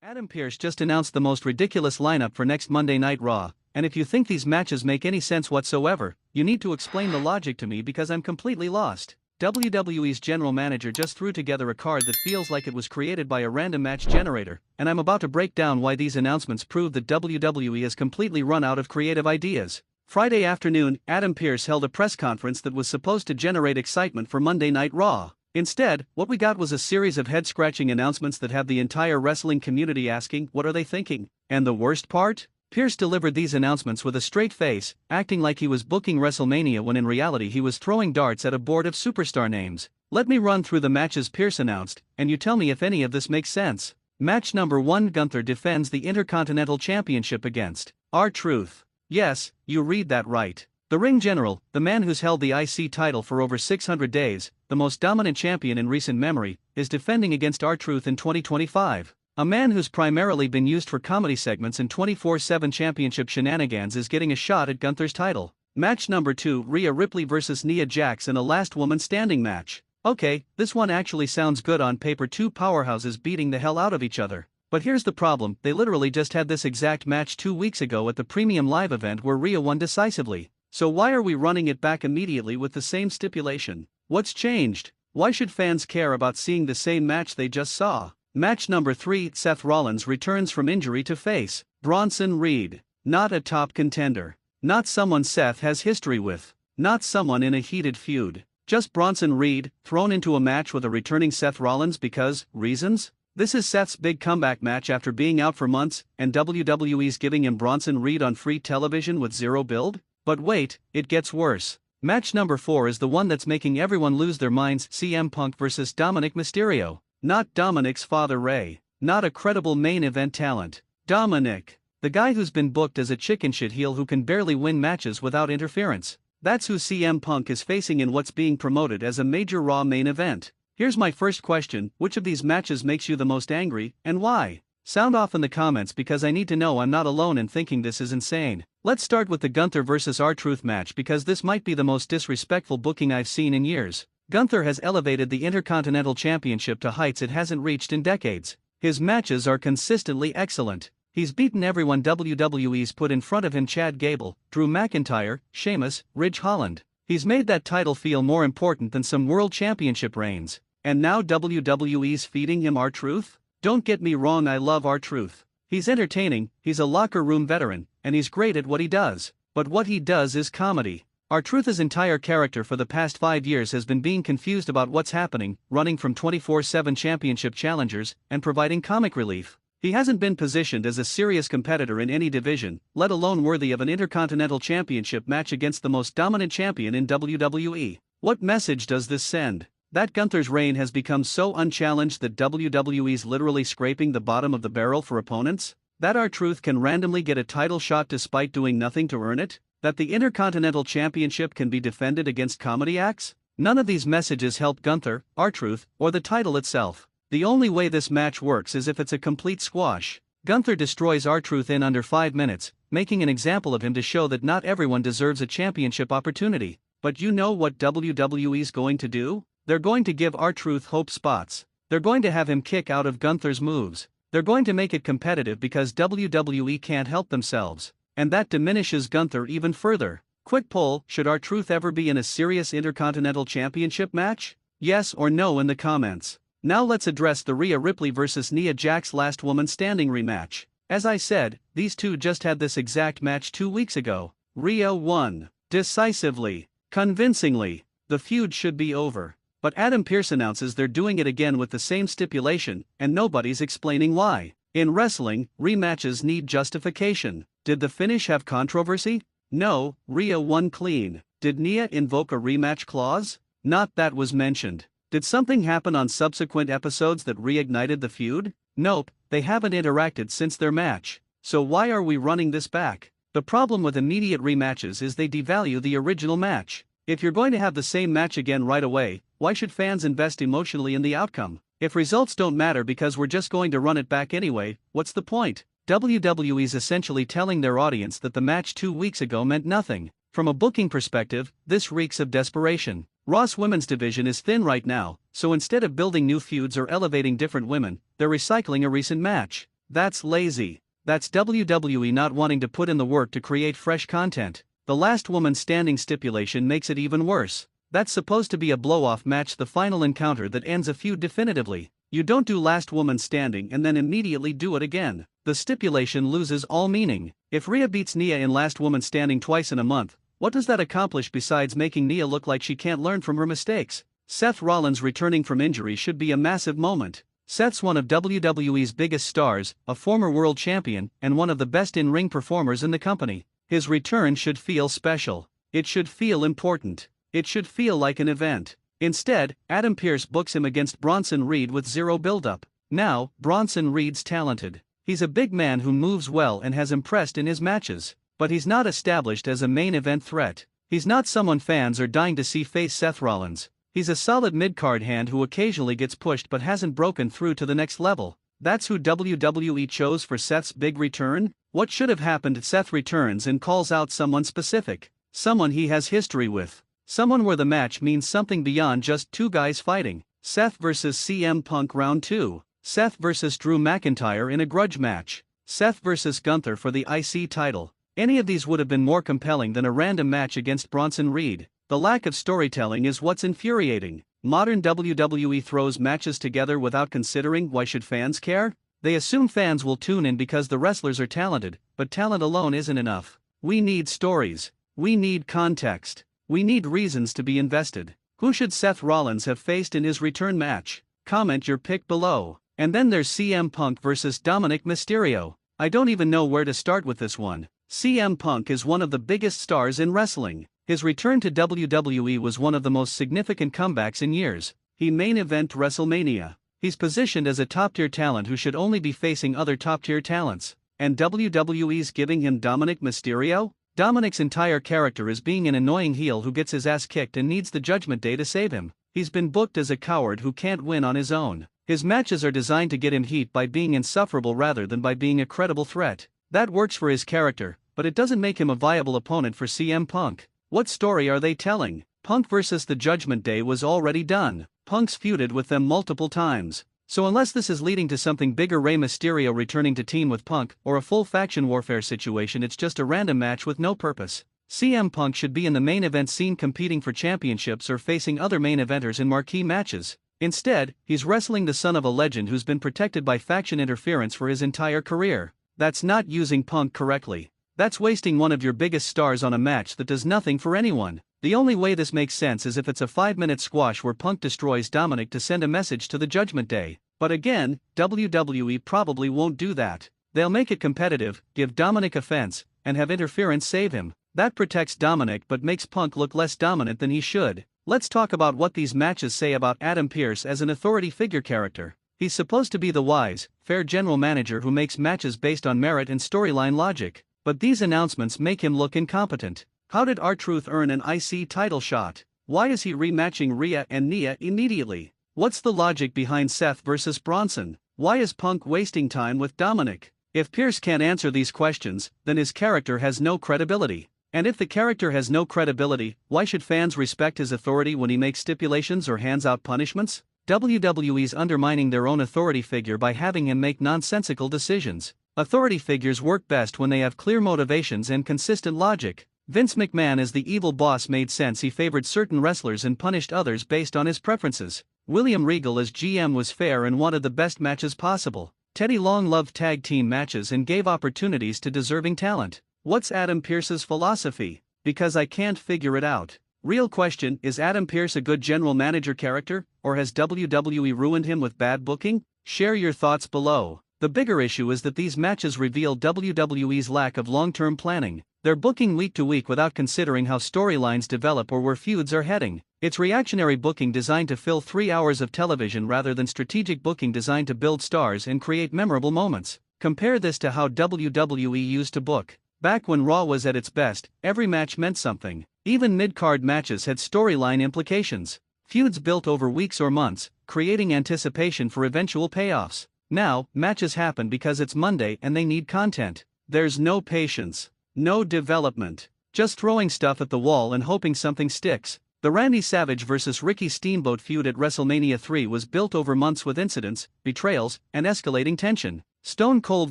Adam Pearce just announced the most ridiculous lineup for next Monday Night Raw, and if you think these matches make any sense whatsoever, you need to explain the logic to me because I'm completely lost. WWE's general manager just threw together a card that feels like it was created by a random match generator, and I'm about to break down why these announcements prove that WWE has completely run out of creative ideas. Friday afternoon, Adam Pearce held a press conference that was supposed to generate excitement for Monday Night Raw. Instead, what we got was a series of head-scratching announcements that have the entire wrestling community asking, what are they thinking? And the worst part? Pearce delivered these announcements with a straight face, acting like he was booking WrestleMania when in reality he was throwing darts at a board of superstar names. Let me run through the matches Pearce announced, and you tell me if any of this makes sense. Match number 1: Gunther defends the Intercontinental Championship against R-Truth. Yes, you read that right. The ring general, the man who's held the IC title for over 600 days, the most dominant champion in recent memory, is defending against R-Truth in 2025. A man who's primarily been used for comedy segments and 24/7 championship shenanigans is getting a shot at Gunther's title. Match number 2: Rhea Ripley vs Nia Jax in a last woman standing match. Okay, this one actually sounds good on paper, two powerhouses beating the hell out of each other. But here's the problem, they literally just had this exact match 2 weeks ago at the Premium Live event where Rhea won decisively. So why are we running it back immediately with the same stipulation? What's changed? Why should fans care about seeing the same match they just saw? Match number 3: Seth Rollins returns from injury to face Bronson Reed. Not a top contender. Not someone Seth has history with. Not someone in a heated feud. Just Bronson Reed, thrown into a match with a returning Seth Rollins because, reasons? This is Seth's big comeback match after being out for months, and WWE's giving him Bronson Reed on free television with zero build? But wait, it gets worse. Match number 4 is the one that's making everyone lose their minds: CM Punk vs Dominic Mysterio. Not Dominic's father Ray. Not a credible main event talent. Dominic. The guy who's been booked as a chicken shit heel who can barely win matches without interference. That's who CM Punk is facing in what's being promoted as a major Raw main event. Here's my first question: which of these matches makes you the most angry, and why? Sound off in the comments because I need to know I'm not alone in thinking this is insane. Let's start with the Gunther vs R-Truth match because this might be the most disrespectful booking I've seen in years. Gunther has elevated the Intercontinental Championship to heights it hasn't reached in decades. His matches are consistently excellent. He's beaten everyone WWE's put in front of him: Chad Gable, Drew McIntyre, Sheamus, Ridge Holland. He's made that title feel more important than some world championship reigns. And now WWE's feeding him R-Truth? Don't get me wrong, I love R-Truth. He's entertaining, he's a locker room veteran, and he's great at what he does. But what he does is comedy. R-Truth's entire character for the past 5 years has been being confused about what's happening, running from 24/7 championship challengers, and providing comic relief. He hasn't been positioned as a serious competitor in any division, let alone worthy of an Intercontinental Championship match against the most dominant champion in WWE. What message does this send? That Gunther's reign has become so unchallenged that WWE's literally scraping the bottom of the barrel for opponents? That R-Truth can randomly get a title shot despite doing nothing to earn it? That the Intercontinental Championship can be defended against comedy acts? None of these messages help Gunther, R-Truth, or the title itself. The only way this match works is if it's a complete squash. Gunther destroys R-Truth in under 5 minutes, making an example of him to show that not everyone deserves a championship opportunity. But you know what WWE's going to do? They're going to give R-Truth hope spots. They're going to have him kick out of Gunther's moves. They're going to make it competitive because WWE can't help themselves. And that diminishes Gunther even further. Quick poll: should R-Truth ever be in a serious Intercontinental Championship match? Yes or no in the comments. Now let's address the Rhea Ripley vs Nia Jax last woman standing rematch. As I said, these two just had this exact match 2 weeks ago. Rhea won. Decisively. Convincingly. The feud should be over. But Adam Pearce announces they're doing it again with the same stipulation, and nobody's explaining why. In wrestling, rematches need justification. Did the finish have controversy? No, Rhea won clean. Did Nia invoke a rematch clause? Not that was mentioned. Did something happen on subsequent episodes that reignited the feud? Nope, they haven't interacted since their match. So why are we running this back? The problem with immediate rematches is they devalue the original match. If you're going to have the same match again right away, why should fans invest emotionally in the outcome? If results don't matter because we're just going to run it back anyway, what's the point? WWE's essentially telling their audience that the match 2 weeks ago meant nothing. From a booking perspective, this reeks of desperation. Raw's women's division is thin right now, so instead of building new feuds or elevating different women, they're recycling a recent match. That's lazy. That's WWE not wanting to put in the work to create fresh content. The last woman standing stipulation makes it even worse. That's supposed to be a blow-off match, the final encounter that ends a feud definitively. You don't do last woman standing and then immediately do it again. The stipulation loses all meaning. If Rhea beats Nia in last woman standing twice in a month, what does that accomplish besides making Nia look like she can't learn from her mistakes? Seth Rollins returning from injury should be a massive moment. Seth's one of WWE's biggest stars, a former world champion, and one of the best in-ring performers in the company. His return should feel special. It should feel important. It should feel like an event. Instead, Adam Pearce books him against Bronson Reed with zero build-up. Now, Bronson Reed's talented. He's a big man who moves well and has impressed in his matches. But he's not established as a main event threat. He's not someone fans are dying to see face Seth Rollins. He's a solid mid-card hand who occasionally gets pushed but hasn't broken through to the next level. That's who WWE chose for Seth's big return? What should have happened? Seth returns and calls out someone specific. Someone he has history with. Someone where the match means something beyond just two guys fighting. Seth vs. CM Punk Round 2. Seth vs. Drew McIntyre in a grudge match. Seth vs. Gunther for the IC title. Any of these would have been more compelling than a random match against Bronson Reed. The lack of storytelling is what's infuriating. Modern WWE throws matches together without considering why should fans care? They assume fans will tune in because the wrestlers are talented, but talent alone isn't enough. We need stories. We need context. We need reasons to be invested. Who should Seth Rollins have faced in his return match? Comment your pick below. And then there's CM Punk vs. Dominic Mysterio. I don't even know where to start with this one. CM Punk is one of the biggest stars in wrestling. His return to WWE was one of the most significant comebacks in years. He main event WrestleMania. He's positioned as a top-tier talent who should only be facing other top-tier talents. And WWE's giving him Dominic Mysterio? Dominic's entire character is being an annoying heel who gets his ass kicked and needs the Judgment Day to save him. He's been booked as a coward who can't win on his own. His matches are designed to get him heat by being insufferable rather than by being a credible threat. That works for his character, but it doesn't make him a viable opponent for CM Punk. What story are they telling? Punk vs. the Judgment Day was already done. Punk's feuded with them multiple times. So unless this is leading to something bigger, Rey Mysterio returning to team with Punk, or a full faction warfare situation, it's just a random match with no purpose. CM Punk should be in the main event scene competing for championships or facing other main eventers in marquee matches. Instead, he's wrestling the son of a legend who's been protected by faction interference for his entire career. That's not using Punk correctly. That's wasting one of your biggest stars on a match that does nothing for anyone. The only way this makes sense is if it's a 5-minute squash where Punk destroys Dominic to send a message to the Judgment Day. But again, WWE probably won't do that. They'll make it competitive, give Dominic a fence, and have interference save him. That protects Dominic but makes Punk look less dominant than he should. Let's talk about what these matches say about Adam Pearce as an authority figure character. He's supposed to be the wise, fair general manager who makes matches based on merit and storyline logic. But these announcements make him look incompetent. How did R-Truth earn an IC title shot? Why is he rematching Rhea and Nia immediately? What's the logic behind Seth vs. Bronson? Why is Punk wasting time with Dominic? If Pearce can't answer these questions, then his character has no credibility. And if the character has no credibility, why should fans respect his authority when he makes stipulations or hands out punishments? WWE's undermining their own authority figure by having him make nonsensical decisions. Authority figures work best when they have clear motivations and consistent logic. Vince McMahon as the evil boss made sense. He favored certain wrestlers and punished others based on his preferences. William Regal as GM was fair and wanted the best matches possible. Teddy Long loved tag team matches and gave opportunities to deserving talent. What's Adam Pearce's philosophy? Because I can't figure it out. Real question, is Adam Pearce a good general manager character, or has WWE ruined him with bad booking? Share your thoughts below. The bigger issue is that these matches reveal WWE's lack of long-term planning. They're booking week to week without considering how storylines develop or where feuds are heading. It's reactionary booking designed to fill 3 hours of television rather than strategic booking designed to build stars and create memorable moments. Compare this to how WWE used to book. Back when Raw was at its best, every match meant something. Even mid-card matches had storyline implications. Feuds built over weeks or months, creating anticipation for eventual payoffs. Now, matches happen because it's Monday and they need content. There's no patience, no development, just throwing stuff at the wall and hoping something sticks. The Randy Savage vs. Ricky Steamboat feud at WrestleMania 3 was built over months with incidents, betrayals, and escalating tension. Stone Cold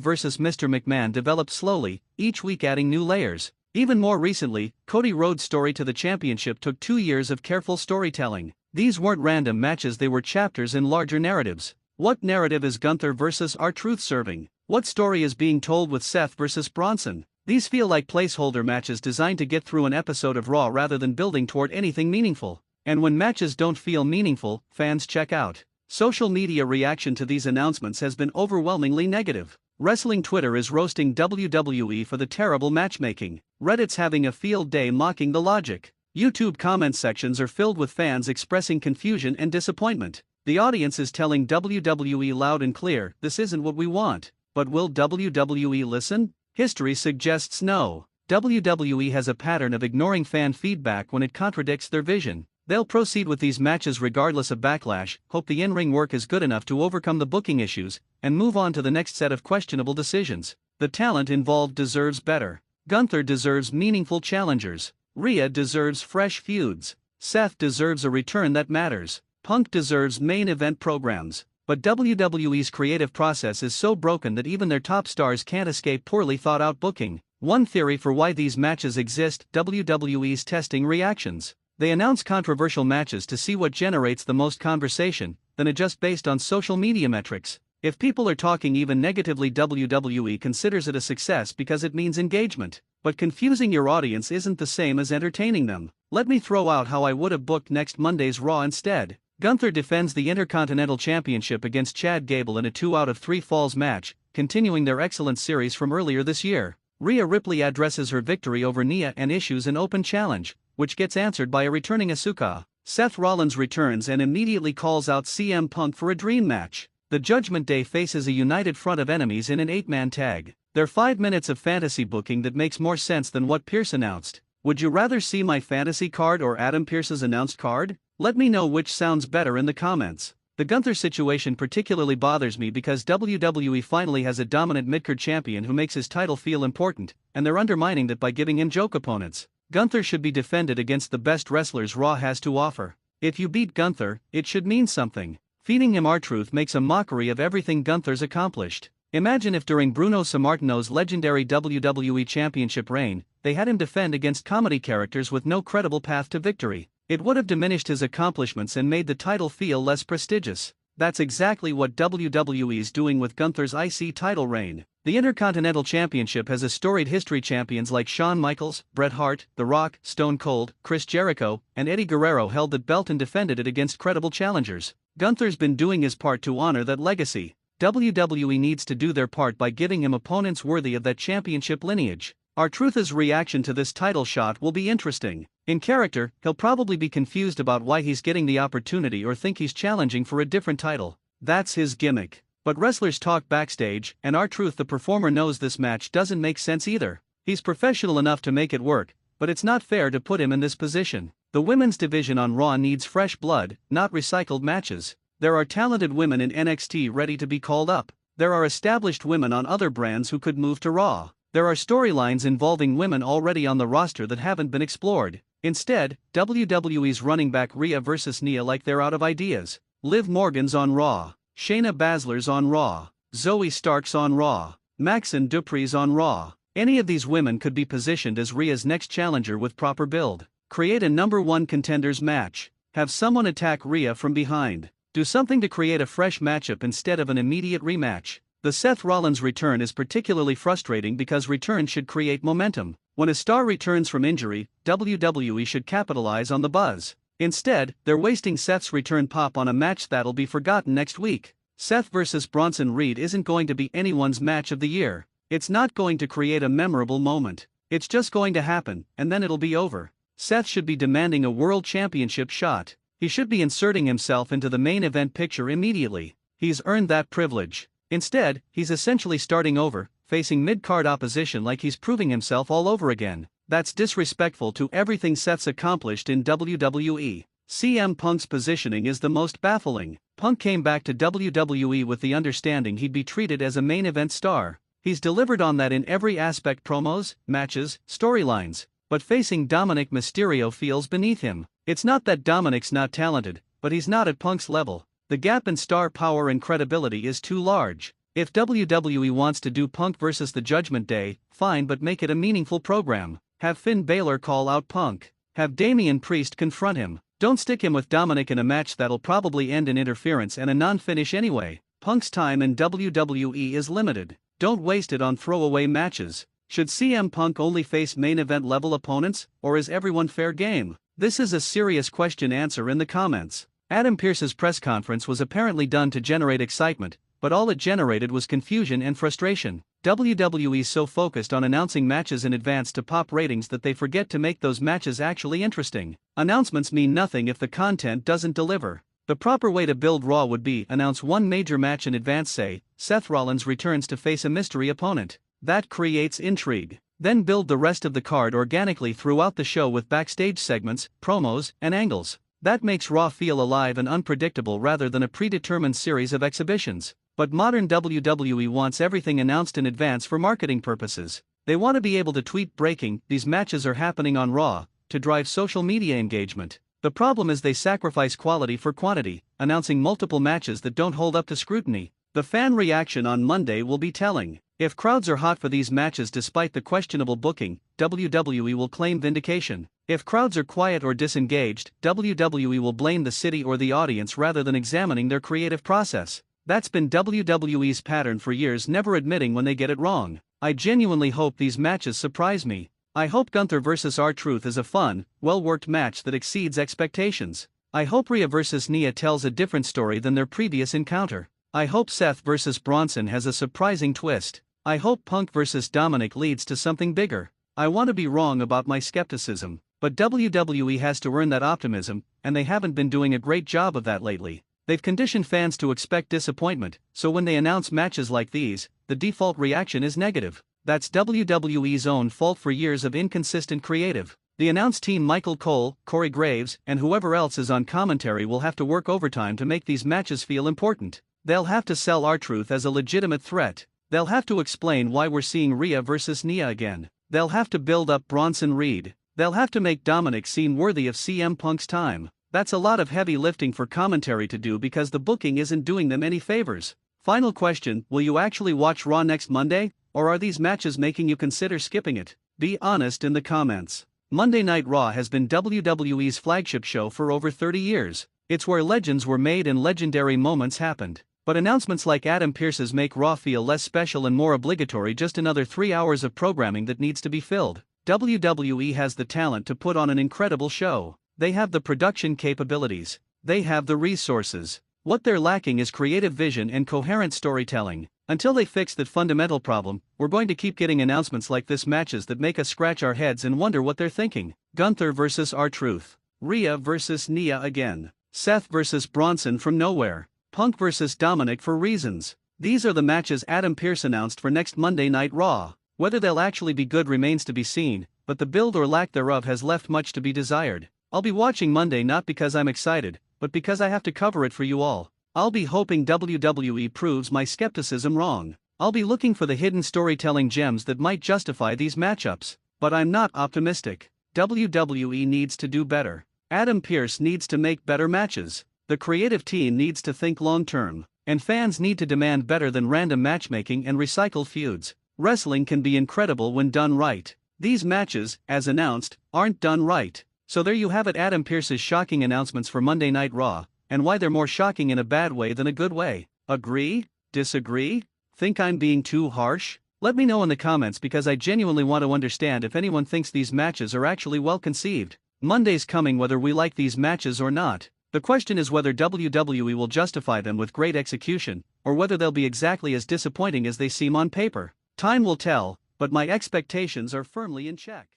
vs. Mr. McMahon developed slowly, each week adding new layers. Even more recently, Cody Rhodes' story to the championship took 2 years of careful storytelling. These weren't random matches, they were chapters in larger narratives. What narrative is Gunther vs. R-Truth serving? What story is being told with Seth vs. Bronson? These feel like placeholder matches designed to get through an episode of Raw rather than building toward anything meaningful. And when matches don't feel meaningful, fans check out. Social media reaction to these announcements has been overwhelmingly negative. Wrestling Twitter is roasting WWE for the terrible matchmaking. Reddit's having a field day mocking the logic. YouTube comment sections are filled with fans expressing confusion and disappointment. The audience is telling WWE loud and clear, this isn't what we want. But will WWE listen? History suggests no. WWE has a pattern of ignoring fan feedback when it contradicts their vision. They'll proceed with these matches regardless of backlash, hope the in-ring work is good enough to overcome the booking issues, and move on to the next set of questionable decisions. The talent involved deserves better. Gunther deserves meaningful challengers. Rhea deserves fresh feuds. Seth deserves a return that matters. Punk deserves main event programs. But WWE's creative process is so broken that even their top stars can't escape poorly thought out booking. One theory for why these matches exist: WWE's testing reactions. They announce controversial matches to see what generates the most conversation, then adjust based on social media metrics. If people are talking even negatively, WWE considers it a success because it means engagement. But confusing your audience isn't the same as entertaining them. Let me throw out how I would have booked next Monday's Raw instead. Gunther defends the Intercontinental Championship against Chad Gable in a 2 out of 3 falls match, continuing their excellent series from earlier this year. Rhea Ripley addresses her victory over Nia and issues an open challenge, which gets answered by a returning Asuka. Seth Rollins returns and immediately calls out CM Punk for a dream match. The Judgment Day faces a united front of enemies in an 8-man tag. They're 5 minutes of fantasy booking that makes more sense than what Pearce announced. Would you rather see my fantasy card or Adam Pearce's announced card? Let me know which sounds better in the comments. The Gunther situation particularly bothers me because WWE finally has a dominant midcard champion who makes his title feel important, and they're undermining that by giving him joke opponents. Gunther should be defended against the best wrestlers Raw has to offer. If you beat Gunther, it should mean something. Feeding him R-Truth makes a mockery of everything Gunther's accomplished. Imagine if during Bruno Sammartino's legendary WWE Championship reign, they had him defend against comedy characters with no credible path to victory. It would have diminished his accomplishments and made the title feel less prestigious. That's exactly what WWE's doing with Gunther's IC title reign. The Intercontinental Championship has a storied history. Champions like Shawn Michaels, Bret Hart, The Rock, Stone Cold, Chris Jericho, and Eddie Guerrero held that belt and defended it against credible challengers. Gunther's been doing his part to honor that legacy. WWE needs to do their part by giving him opponents worthy of that championship lineage. R-Truth's reaction to this title shot will be interesting. In character, he'll probably be confused about why he's getting the opportunity or think he's challenging for a different title. That's his gimmick. But wrestlers talk backstage, and R-Truth, the performer, knows this match doesn't make sense either. He's professional enough to make it work, but it's not fair to put him in this position. The women's division on Raw needs fresh blood, not recycled matches. There are talented women in NXT ready to be called up. There are established women on other brands who could move to Raw. There are storylines involving women already on the roster that haven't been explored. Instead, WWE's running back Rhea vs. Nia like they're out of ideas. Liv Morgan's on Raw. Shayna Baszler's on Raw. Zoe Stark's on Raw. Maxine Dupree's on Raw. Any of these women could be positioned as Rhea's next challenger with proper build. Create a #1 contenders match. Have someone attack Rhea from behind. Do something to create a fresh matchup instead of an immediate rematch. The Seth Rollins return is particularly frustrating because returns should create momentum. When a star returns from injury, WWE should capitalize on the buzz. Instead, they're wasting Seth's return pop on a match that'll be forgotten next week. Seth vs. Bronson Reed isn't going to be anyone's match of the year. It's not going to create a memorable moment. It's just going to happen, and then it'll be over. Seth should be demanding a world championship shot. He should be inserting himself into the main event picture immediately. He's earned that privilege. Instead, he's essentially starting over, facing mid-card opposition like he's proving himself all over again. That's disrespectful to everything Seth's accomplished in WWE. CM Punk's positioning is the most baffling. Punk came back to WWE with the understanding he'd be treated as a main event star. He's delivered on that in every aspect: promos, matches, storylines. But facing Dominic Mysterio feels beneath him. It's not that Dominic's not talented, but he's not at Punk's level. The gap in star power and credibility is too large. If WWE wants to do Punk versus the Judgment Day, fine, but make it a meaningful program. Have Finn Balor call out Punk. Have Damian Priest confront him. Don't stick him with Dominic in a match that'll probably end in interference and a non-finish anyway. Punk's time in WWE is limited. Don't waste it on throwaway matches. Should CM Punk only face main event level opponents, or is everyone fair game? This is a serious question. Answer in the comments. Adam Pearce's press conference was apparently done to generate excitement, but all it generated was confusion and frustration. WWE's so focused on announcing matches in advance to pop ratings that they forget to make those matches actually interesting. Announcements mean nothing if the content doesn't deliver. The proper way to build Raw would be announce one major match in advance, say, Seth Rollins returns to face a mystery opponent. That creates intrigue. Then build the rest of the card organically throughout the show with backstage segments, promos, and angles. That makes Raw feel alive and unpredictable rather than a predetermined series of exhibitions. But modern WWE wants everything announced in advance for marketing purposes. They want to be able to tweet breaking, "These matches are happening on Raw," to drive social media engagement. The problem is they sacrifice quality for quantity, announcing multiple matches that don't hold up to scrutiny. The fan reaction on Monday will be telling. If crowds are hot for these matches despite the questionable booking, WWE will claim vindication. If crowds are quiet or disengaged, WWE will blame the city or the audience rather than examining their creative process. That's been WWE's pattern for years, never admitting when they get it wrong. I genuinely hope these matches surprise me. I hope Gunther vs R-Truth is a fun, well-worked match that exceeds expectations. I hope Rhea vs Nia tells a different story than their previous encounter. I hope Seth vs Bronson has a surprising twist. I hope Punk vs Dominic leads to something bigger. I want to be wrong about my skepticism, but WWE has to earn that optimism, and they haven't been doing a great job of that lately. They've conditioned fans to expect disappointment, so when they announce matches like these, the default reaction is negative. That's WWE's own fault for years of inconsistent creative. The announce team, Michael Cole, Corey Graves, and whoever else is on commentary, will have to work overtime to make these matches feel important. They'll have to sell R-Truth as a legitimate threat. They'll have to explain why we're seeing Rhea vs Nia again. They'll have to build up Bronson Reed. They'll have to make Dominic seem worthy of CM Punk's time. That's a lot of heavy lifting for commentary to do because the booking isn't doing them any favors. Final question, will you actually watch Raw next Monday, or are these matches making you consider skipping it? Be honest in the comments. Monday Night Raw has been WWE's flagship show for over 30 years. It's where legends were made and legendary moments happened. But announcements like Adam Pearce's make Raw feel less special and more obligatory, just another 3 hours of programming that needs to be filled. WWE has the talent to put on an incredible show. They have the production capabilities. They have the resources. What they're lacking is creative vision and coherent storytelling. Until they fix that fundamental problem, we're going to keep getting announcements like this, matches that make us scratch our heads and wonder what they're thinking. Gunther vs R-Truth. Rhea vs Nia again. Seth vs Bronson from nowhere. Punk vs Dominic for reasons. These are the matches Adam Pearce announced for next Monday Night Raw. Whether they'll actually be good remains to be seen, but the build or lack thereof has left much to be desired. I'll be watching Monday not because I'm excited, but because I have to cover it for you all. I'll be hoping WWE proves my skepticism wrong. I'll be looking for the hidden storytelling gems that might justify these matchups. But I'm not optimistic. WWE needs to do better. Adam Pearce needs to make better matches. The creative team needs to think long-term. And fans need to demand better than random matchmaking and recycled feuds. Wrestling can be incredible when done right. These matches, as announced, aren't done right. So there you have it, Adam Pearce's shocking announcements for Monday Night Raw, and why they're more shocking in a bad way than a good way. Agree? Disagree? Think I'm being too harsh? Let me know in the comments because I genuinely want to understand if anyone thinks these matches are actually well conceived. Monday's coming whether we like these matches or not. The question is whether WWE will justify them with great execution, or whether they'll be exactly as disappointing as they seem on paper. Time will tell, but my expectations are firmly in check.